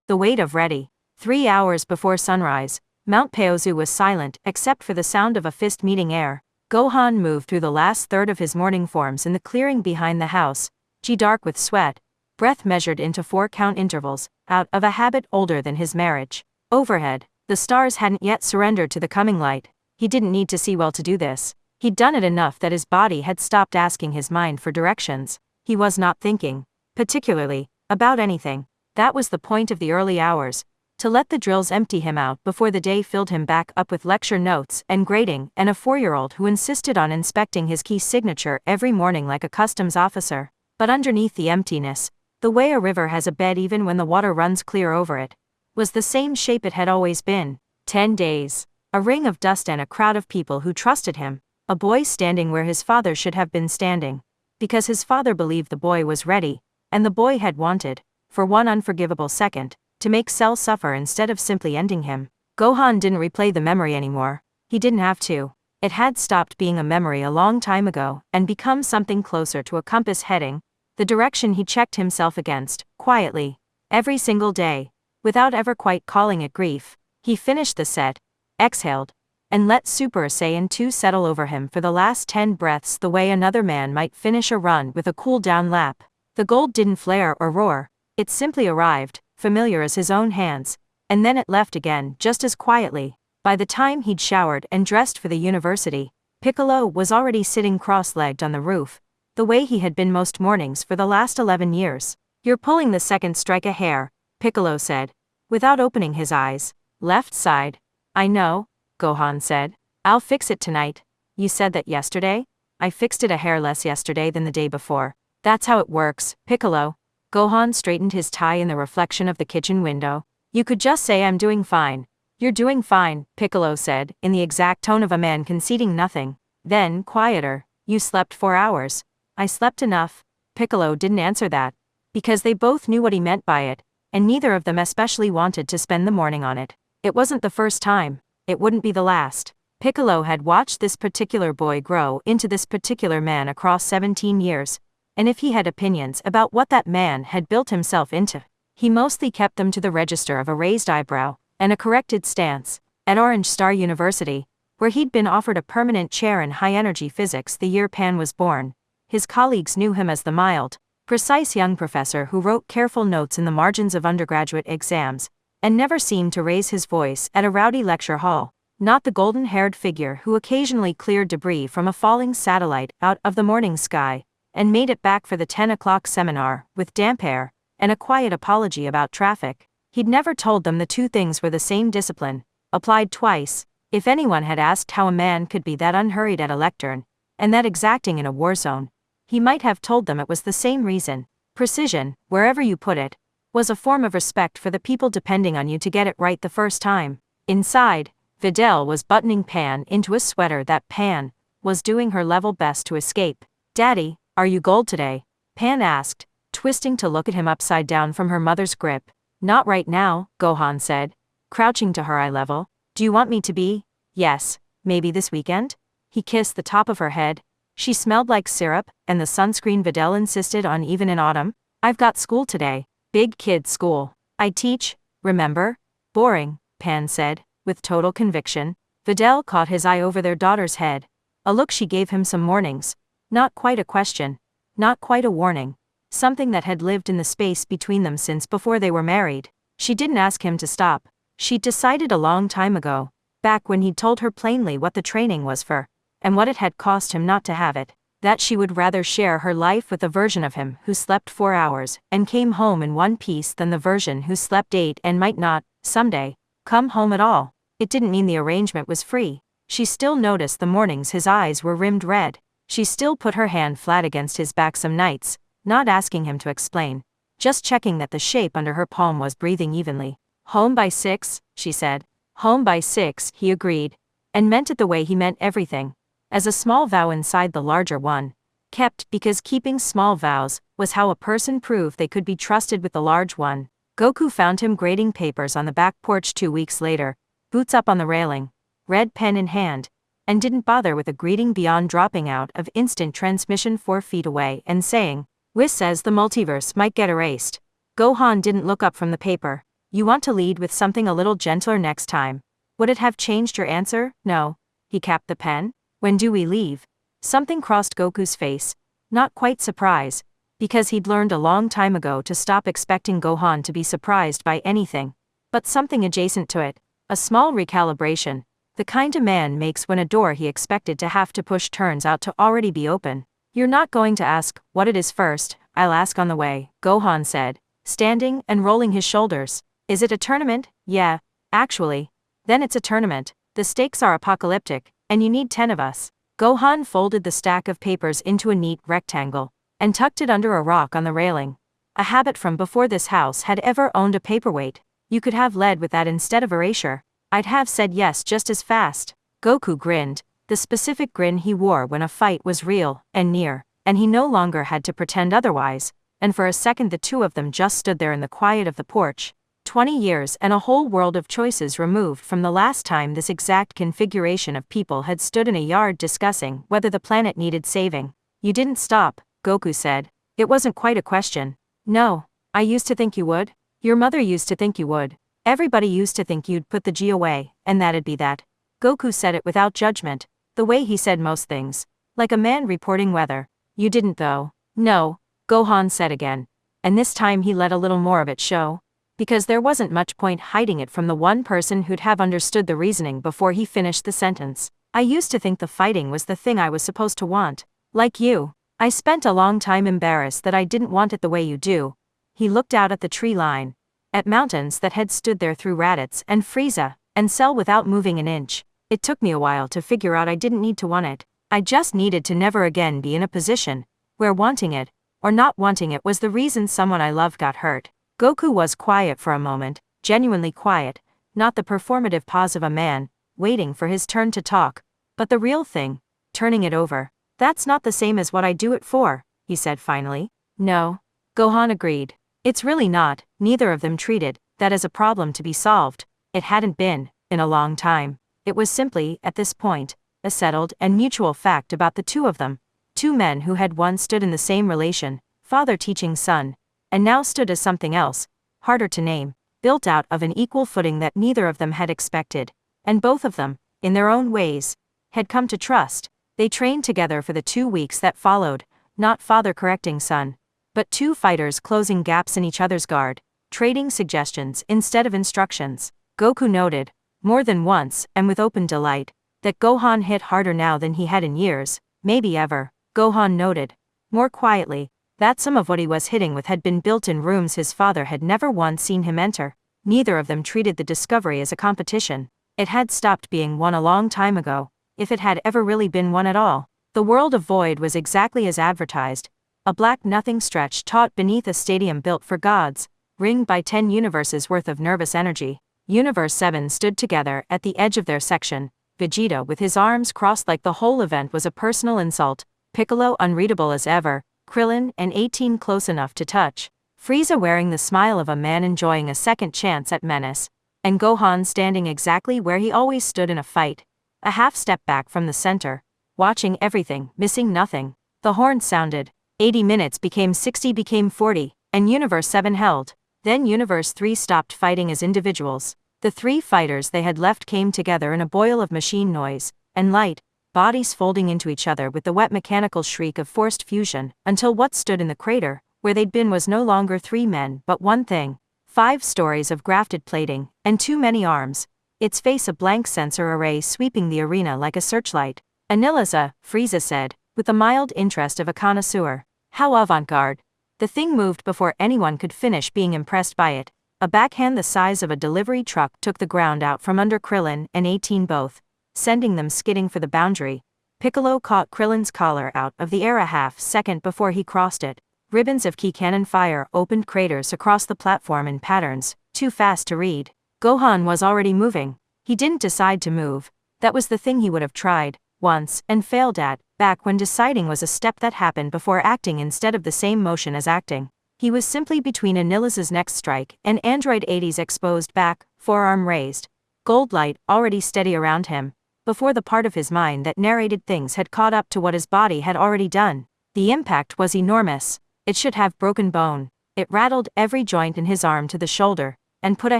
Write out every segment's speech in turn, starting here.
The wait of ready. 3 hours before sunrise, Mount Paozu was silent except for the sound of a fist meeting air. Gohan moved through the last third of his morning forms in the clearing behind the house, dark with sweat, breath measured into 4-count intervals, out of a habit older than his marriage. Overhead, the stars hadn't yet surrendered to the coming light. He didn't need to see well to do this. He'd done it enough that his body had stopped asking his mind for directions. He was not thinking, particularly, about anything. That was the point of the early hours, to let the drills empty him out before the day filled him back up with lecture notes and grading and a 4-year-old who insisted on inspecting his key signature every morning like a customs officer. But underneath the emptiness, the way a river has a bed even when the water runs clear over it, was the same shape it had always been. 10 days. A ring of dust and a crowd of people who trusted him. A boy standing where his father should have been standing. Because his father believed the boy was ready, and the boy had wanted, for one unforgivable second, to make Cell suffer instead of simply ending him. Gohan didn't replay the memory anymore. He didn't have to. It had stopped being a memory a long time ago and become something closer to a compass heading, the direction he checked himself against, quietly. Every single day, without ever quite calling it grief, he finished the set, exhaled, and let Super Saiyan 2 settle over him for the last 10 breaths the way another man might finish a run with a cool-down lap. The gold didn't flare or roar. It simply arrived, familiar as his own hands, and then it left again just as quietly. By the time he'd showered and dressed for the university, Piccolo was already sitting cross-legged on the roof, the way he had been most mornings for the last 11 years. "You're pulling the second strike a hair," Piccolo said, without opening his eyes. "Left side." "I know," Gohan said. "I'll fix it tonight." "You said that yesterday?" "I fixed it a hair less yesterday than the day before." "That's how it works, Piccolo." Gohan straightened his tie in the reflection of the kitchen window. "You could just say I'm doing fine." "You're doing fine," Piccolo said, in the exact tone of a man conceding nothing. Then, quieter, "You slept 4 hours." "I slept enough." Piccolo didn't answer that, because they both knew what he meant by it, and neither of them especially wanted to spend the morning on it. It wasn't the first time. It wouldn't be the last. Piccolo had watched this particular boy grow into this particular man across 17 years, and if he had opinions about what that man had built himself into, he mostly kept them to the register of a raised eyebrow and a corrected stance. At Orange Star University, where he'd been offered a permanent chair in high-energy physics the year Pan was born, his colleagues knew him as the mild, precise young professor who wrote careful notes in the margins of undergraduate exams, and never seemed to raise his voice at a rowdy lecture hall, not the golden-haired figure who occasionally cleared debris from a falling satellite out of the morning sky, and made it back for the 10 o'clock seminar, with damp hair, and a quiet apology about traffic. He'd never told them the two things were the same discipline, applied twice. If anyone had asked how a man could be that unhurried at a lectern, and that exacting in a war zone, he might have told them it was the same reason. Precision, wherever you put it, was a form of respect for the people depending on you to get it right the first time. Inside, Videl was buttoning Pan into a sweater that Pan was doing her level best to escape. "Daddy, are you gold today?" Pan asked, twisting to look at him upside down from her mother's grip. "Not right now," Gohan said, crouching to her eye level. "Do you want me to be?" "Yes, maybe this weekend?" He kissed the top of her head. She smelled like syrup, and the sunscreen Videl insisted on even in autumn. "I've got school today. Big kid school. I teach, remember?" "Boring," Pan said, with total conviction. Videl caught his eye over their daughter's head. A look she gave him some mornings. Not quite a question. Not quite a warning. Something that had lived in the space between them since before they were married. She didn't ask him to stop. She'd decided a long time ago, back when he'd told her plainly what the training was for, and what it had cost him not to have it, that she would rather share her life with the version of him who slept 4 hours and came home in one piece than the version who slept 8 and might not, someday, come home at all. It didn't mean the arrangement was free. She still noticed the mornings his eyes were rimmed red. She still put her hand flat against his back some nights, not asking him to explain, just checking that the shape under her palm was breathing evenly. "Home by 6, she said. "Home by 6, he agreed, and meant it the way he meant everything, as a small vow inside the larger one, kept because keeping small vows was how a person proved they could be trusted with the large one. Goku found him grading papers on the back porch 2 weeks later, boots up on the railing, red pen in hand, and didn't bother with a greeting beyond dropping out of instant transmission 4 feet away and saying, "Whis says the multiverse might get erased." Gohan didn't look up from the paper. You want to lead with something a little gentler next time. Would it have changed your answer? No. He capped the pen. When do we leave? Something crossed Goku's face. Not quite surprise, because he'd learned a long time ago to stop expecting Gohan to be surprised by anything. But something adjacent to it. A small recalibration. The kind a man makes when a door he expected to have to push turns out to already be open. You're not going to ask what it is first. I'll ask on the way, Gohan said, standing and rolling his shoulders. Is it a tournament? Yeah, actually. Then it's a tournament. The stakes are apocalyptic, and you need 10 of us. Gohan folded the stack of papers into a neat rectangle, and tucked it under a rock on the railing. A habit from before this house had ever owned a paperweight. You could have led with that instead of erasure. I'd have said yes just as fast. Goku grinned, the specific grin he wore when a fight was real and near, and he no longer had to pretend otherwise, and for a second the two of them just stood there in the quiet of the porch. 20 years and a whole world of choices removed from the last time this exact configuration of people had stood in a yard discussing whether the planet needed saving. You didn't stop, Goku said. It wasn't quite a question. No, I used to think you would. Your mother used to think you would. Everybody used to think you'd put the G away, and that'd be that. Goku said it without judgment, the way he said most things. Like a man reporting weather. You didn't though. No, Gohan said again. And this time he let a little more of it show. Because there wasn't much point hiding it from the one person who'd have understood the reasoning before he finished the sentence. I used to think the fighting was the thing I was supposed to want. Like you. I spent a long time embarrassed that I didn't want it the way you do. He looked out at the tree line. At mountains that had stood there through Raditz and Frieza, and Cell without moving an inch. It took me a while to figure out I didn't need to want it. I just needed to never again be in a position where wanting it, or not wanting it was the reason someone I loved got hurt. Goku was quiet for a moment, genuinely quiet, not the performative pause of a man, waiting for his turn to talk, but the real thing, turning it over. That's not the same as what I do it for, he said finally. No. Gohan agreed. It's really not. Neither of them treated that as a problem to be solved. It hadn't been, in a long time. It was simply, at this point, a settled and mutual fact about the two of them. Two men who had once stood in the same relation, father teaching son, and now stood as something else, harder to name, built out of an equal footing that neither of them had expected, and both of them, in their own ways, had come to trust. They trained together for the 2 weeks that followed, not father correcting son, but two fighters closing gaps in each other's guard, trading suggestions instead of instructions. Goku noted, more than once and with open delight, that Gohan hit harder now than he had in years, maybe ever. Gohan noted, more quietly, that some of what he was hitting with had been built in rooms his father had never once seen him enter. Neither of them treated the discovery as a competition. It had stopped being one a long time ago, if it had ever really been one at all. The world of Void was exactly as advertised, a black nothing stretch taut beneath a stadium built for gods, ringed by 10 universes worth of nervous energy. Universe 7 stood together at the edge of their section, Vegeta with his arms crossed like the whole event was a personal insult, Piccolo unreadable as ever, Krillin and 18 close enough to touch, Frieza wearing the smile of a man enjoying a second chance at menace, and Gohan standing exactly where he always stood in a fight, a half step back from the center, watching everything, missing nothing. The horn sounded, 80 minutes became 60 became 40, and Universe 7 held. Then Universe 3 stopped fighting as individuals. The three fighters they had left came together in a boil of machine noise and light, bodies folding into each other with the wet mechanical shriek of forced fusion, until what stood in the crater, where they'd been was no longer 3 men but one thing. 5 stories of grafted plating, and too many arms. Its face a blank sensor array sweeping the arena like a searchlight. Aniliza, Frieza said, with the mild interest of a connoisseur. How avant-garde. The thing moved before anyone could finish being impressed by it. A backhand the size of a delivery truck took the ground out from under Krillin and 18 both, sending them skidding for the boundary. Piccolo caught Krillin's collar out of the air a half-second before he crossed it. Ribbons of key cannon fire opened craters across the platform in patterns, too fast to read. Gohan was already moving. He didn't decide to move. That was the thing he would have tried, once, and failed at, back when deciding was a step that happened before acting instead of the same motion as acting. He was simply between Aniliza's next strike and Android 80's exposed back, forearm raised. Gold light already steady around him, before the part of his mind that narrated things had caught up to what his body had already done. The impact was enormous. It should have broken bone. It rattled every joint in his arm to the shoulder. and put a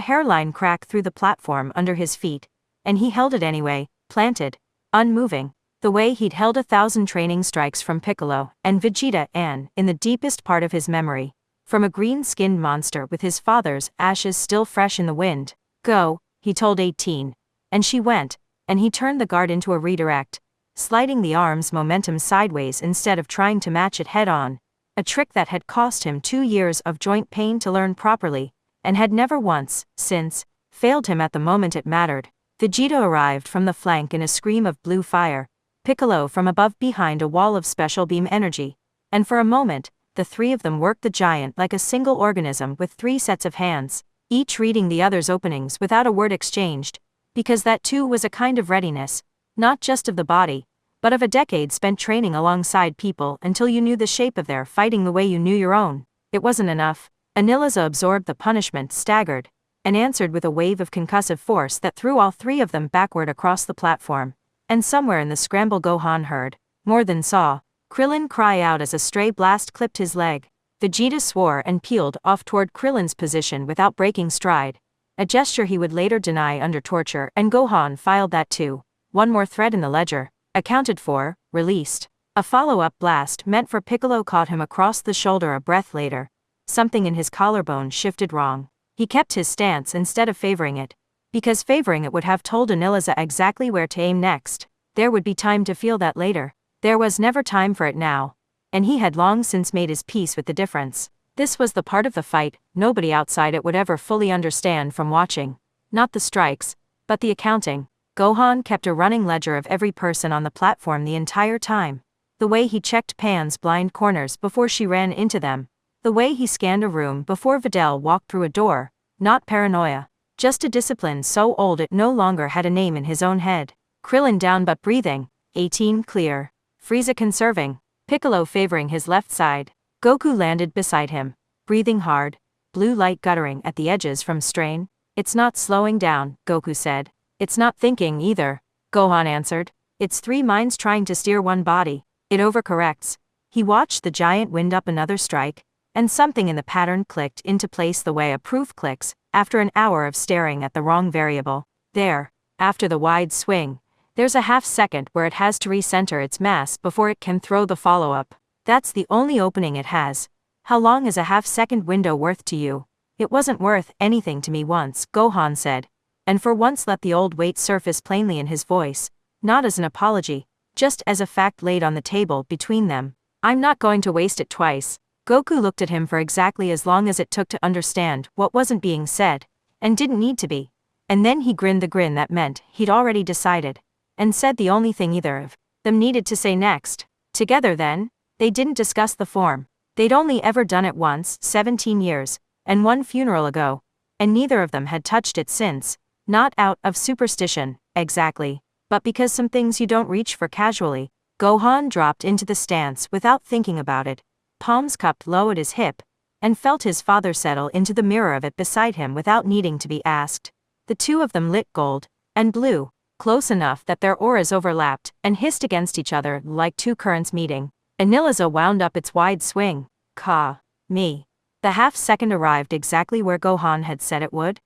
hairline crack through the platform under his feet, and he held it anyway, planted, unmoving, the way he'd held 1,000 training strikes from Piccolo and Vegeta and, in the deepest part of his memory, from a green-skinned monster with his father's ashes still fresh in the wind. Go, he told 18. And she went, and he turned the guard into a redirect, sliding the arm's momentum sideways instead of trying to match it head-on, a trick that had cost him 2 years of joint pain to learn properly, and had never once, since, failed him at the moment it mattered. Vegeta arrived from the flank in a scream of blue fire, Piccolo from above behind a wall of special beam energy, and for a moment, the three of them worked the giant like a single organism with 3 sets of hands, each reading the other's openings without a word exchanged, because that too was a kind of readiness, not just of the body, but of a decade spent training alongside people until you knew the shape of their fighting the way you knew your own. It wasn't enough. Aniliza absorbed the punishment, staggered, and answered with a wave of concussive force that threw all 3 of them backward across the platform, and somewhere in the scramble Gohan heard, more than saw, Krillin cry out as a stray blast clipped his leg. Vegeta swore and peeled off toward Krillin's position without breaking stride, a gesture he would later deny under torture, and Gohan filed that too. One more thread in the ledger, accounted for, released. A follow-up blast meant for Piccolo caught him across the shoulder a breath later. Something in his collarbone shifted wrong. He kept his stance instead of favoring it, because favoring it would have told Aniliza exactly where to aim next. There would be time to feel that later. There was never time for it now, and he had long since made his peace with the difference. This was the part of the fight nobody outside it would ever fully understand from watching. Not the strikes, but the accounting. Gohan kept a running ledger of every person on the platform the entire time. The way he checked Pan's blind corners before she ran into them. The way he scanned a room before Videl walked through a door. Not paranoia, just a discipline so old it no longer had a name in his own head. Krillin down but breathing. 18 clear. Frieza conserving. Piccolo favoring his left side. Goku landed beside him, breathing hard, blue light guttering at the edges from strain. It's not slowing down, Goku said. It's not thinking either, Gohan answered. It's 3 minds trying to steer one body. It overcorrects. He watched the giant wind up another strike, and something in the pattern clicked into place the way a proof clicks, after an hour of staring at the wrong variable. There, after the wide swing, there's a half second where it has to recenter its mass before it can throw the follow-up. That's the only opening it has. How long is a half-second window worth to you? It wasn't worth anything to me once, Gohan said, and for once let the old weight surface plainly in his voice, not as an apology, just as a fact laid on the table between them. I'm not going to waste it twice. Goku looked at him for exactly as long as it took to understand what wasn't being said, and didn't need to be. And then he grinned the grin that meant he'd already decided, and said the only thing either of them needed to say next. Together then, they didn't discuss the form. They'd only ever done it once, 17 years, and 1 funeral ago, and neither of them had touched it since, not out of superstition, exactly, but because some things you don't reach for casually. Gohan dropped into the stance without thinking about it, palms cupped low at his hip, and felt his father settle into the mirror of it beside him without needing to be asked. The 2 of them lit gold and blue, close enough that their auras overlapped and hissed against each other like 2 currents meeting. Aniliza wound up its wide swing. Me. The half-second arrived exactly where Gohan had said it would.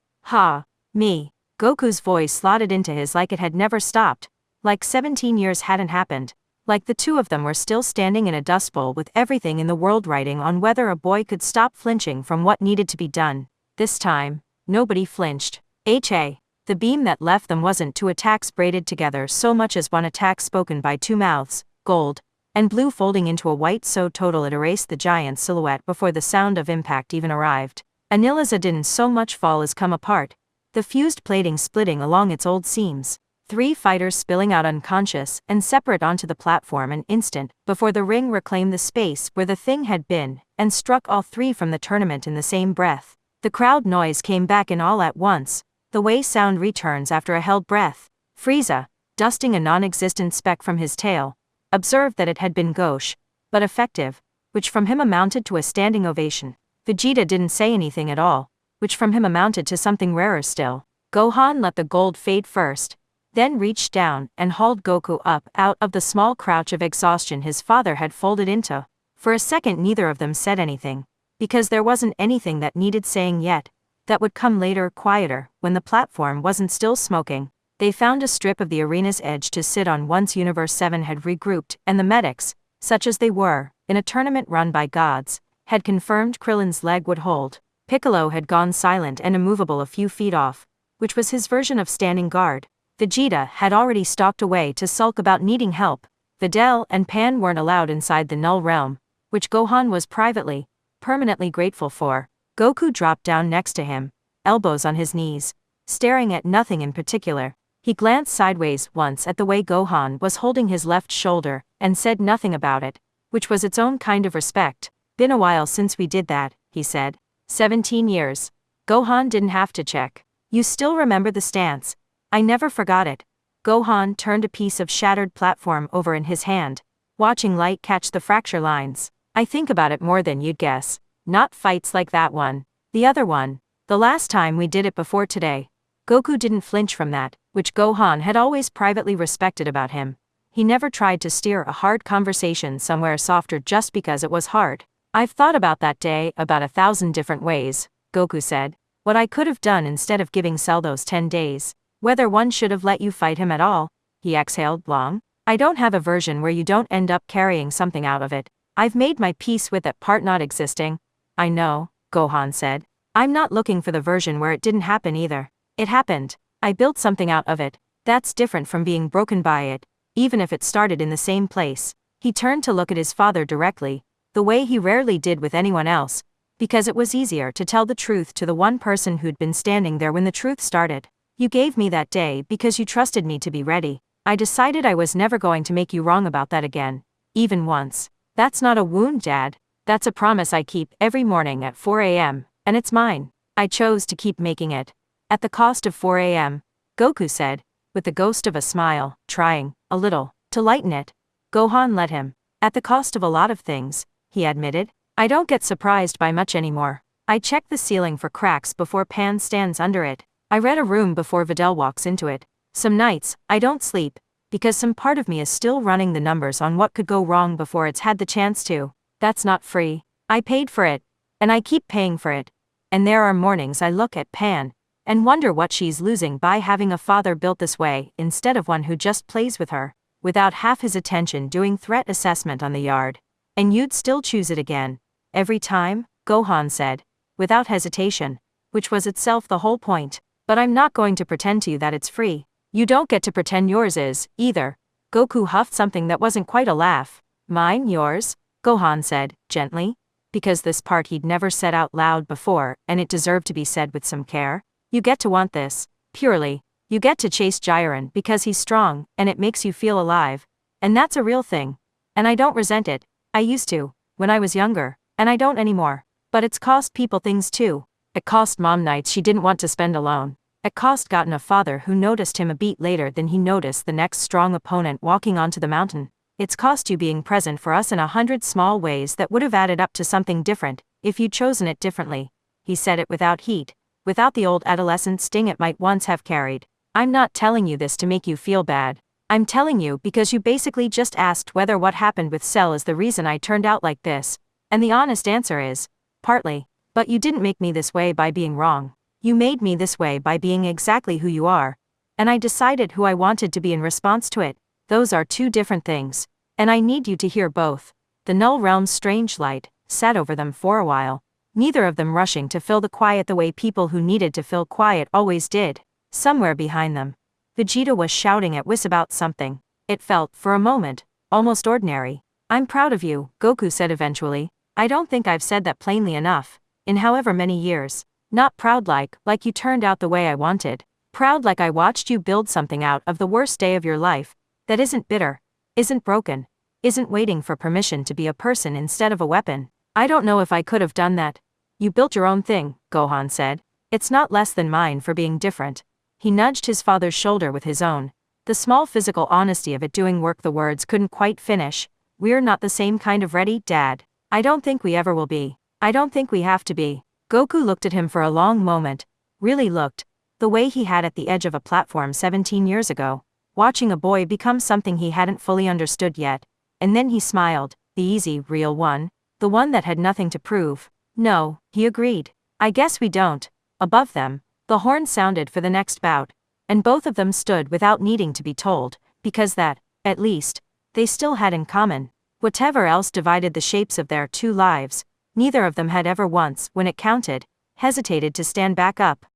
Me. Goku's voice slotted into his like it had never stopped, like 17 years hadn't happened, like the 2 of them were still standing in a dust bowl with everything in the world writing on whether a boy could stop flinching from what needed to be done. This time, nobody flinched. The beam that left them wasn't 2 attacks braided together so much as 1 attack spoken by 2 mouths, gold and blue folding into a white so total it erased the giant's silhouette before the sound of impact even arrived. Aniliza didn't so much fall as come apart, the fused plating splitting along its old seams. 3 fighters spilling out unconscious and separate onto the platform an instant before the ring reclaimed the space where the thing had been, and struck all 3 from the tournament in the same breath. The crowd noise came back in all at once, the way sound returns after a held breath. Frieza, dusting a non-existent speck from his tail, observed that it had been gauche, but effective, which from him amounted to a standing ovation. Vegeta didn't say anything at all, which from him amounted to something rarer still. Gohan let the gold fade first, then reached down and hauled Goku up out of the small crouch of exhaustion his father had folded into. For a second neither of them said anything, because there wasn't anything that needed saying yet. that would come later, quieter, when the platform wasn't still smoking. They found a strip of the arena's edge to sit on once Universe 7 had regrouped, and the medics, such as they were, in a tournament run by gods, had confirmed Krillin's leg would hold. Piccolo had gone silent and immovable a few feet off, which was his version of standing guard. Vegeta had already stalked away to sulk about needing help. Videl and Pan weren't allowed inside the Null Realm, which Gohan was privately, permanently grateful for. Goku dropped down next to him, elbows on his knees, staring at nothing in particular. He glanced sideways once at the way Gohan was holding his left shoulder, and said nothing about it, which was its own kind of respect. "Been a while since we did that," he said. 17 years. Gohan didn't have to check. "You still remember the stance?" "I never forgot it." Gohan turned a piece of shattered platform over in his hand, watching light catch the fracture lines. "I think about it more than you'd guess. Not fights like that one. The other one. The last time we did it before today." Goku didn't flinch from that, which Gohan had always privately respected about him. He never tried to steer a hard conversation somewhere softer just because it was hard. "I've thought about that day about 1,000 different ways," Goku said. "What I could have done instead of giving Cell those 10 days. Whether one should have let you fight him at all." He exhaled long. "I don't have a version where you don't end up carrying something out of it. I've made my peace with that part not existing." "I know," Gohan said. "I'm not looking for the version where it didn't happen either. It happened. I built something out of it. That's different from being broken by it, even if it started in the same place." He turned to look at his father directly, the way he rarely did with anyone else, because it was easier to tell the truth to the one person who'd been standing there when the truth started. "You gave me that day because you trusted me to be ready. I decided I was never going to make you wrong about that again, even once. That's not a wound, Dad. That's a promise I keep every morning at 4 a.m., and it's mine. I chose to keep making it. At the cost of 4 a.m., Goku said, with the ghost of a smile, trying, a little, to lighten it. Gohan let him. "At the cost of a lot of things," he admitted. "I don't get surprised by much anymore. I check the ceiling for cracks before Pan stands under it. I read a room before Videl walks into it. Some nights, I don't sleep, because some part of me is still running the numbers on what could go wrong before it's had the chance to. That's not free. I paid for it, and I keep paying for it. And there are mornings I look at Pan and wonder what she's losing by having a father built this way instead of one who just plays with her, without half his attention doing threat assessment on the yard. And you'd still choose it again. Every time," Gohan said, without hesitation, which was itself the whole point. "But I'm not going to pretend to you that it's free. You don't get to pretend yours is, either." Goku huffed something that wasn't quite a laugh. "Mine, yours?" Gohan said, gently, because this part he'd never said out loud before, and it deserved to be said with some care. "You get to want this, purely. You get to chase Jiren because he's strong, and it makes you feel alive. And that's a real thing. And I don't resent it. I used to, when I was younger, and I don't anymore. But it's cost people things too. It cost Mom nights she didn't want to spend alone. It cost gotten a father who noticed him a beat later than he noticed the next strong opponent walking onto the mountain. It's cost you being present for us in 100 small ways that would have added up to something different, if you'd chosen it differently." He said it without heat, without the old adolescent sting it might once have carried. "I'm not telling you this to make you feel bad. I'm telling you because you basically just asked whether what happened with Cell is the reason I turned out like this, and the honest answer is, partly. But you didn't make me this way by being wrong. You made me this way by being exactly who you are. And I decided who I wanted to be in response to it. Those are two different things. And I need you to hear both." The Null Realm's strange light sat over them for a while, neither of them rushing to fill the quiet the way people who needed to fill quiet always did. Somewhere behind them, Vegeta was shouting at Whis about something. It felt, for a moment, almost ordinary. "I'm proud of you," Goku said eventually. "I don't think I've said that plainly enough, in however many years. Not proud like you turned out the way I wanted. Proud like I watched you build something out of the worst day of your life, that isn't bitter, isn't broken, isn't waiting for permission to be a person instead of a weapon. I don't know if I could have done that." "You built your own thing," Gohan said. "It's not less than mine for being different." He nudged his father's shoulder with his own. The small physical honesty of it doing work the words couldn't quite finish. "We're not the same kind of ready, Dad. I don't think we ever will be. I don't think we have to be." Goku looked at him for a long moment, really looked, the way he had at the edge of a platform 17 years ago, watching a boy become something he hadn't fully understood yet, and then he smiled, the easy, real one, the one that had nothing to prove. "No," he agreed. "I guess we don't. Above them, the horn sounded for the next bout, and both of them stood without needing to be told, because that, at least, they still had in common. Whatever else divided the shapes of their two lives, neither of them had ever once, when it counted, hesitated to stand back up,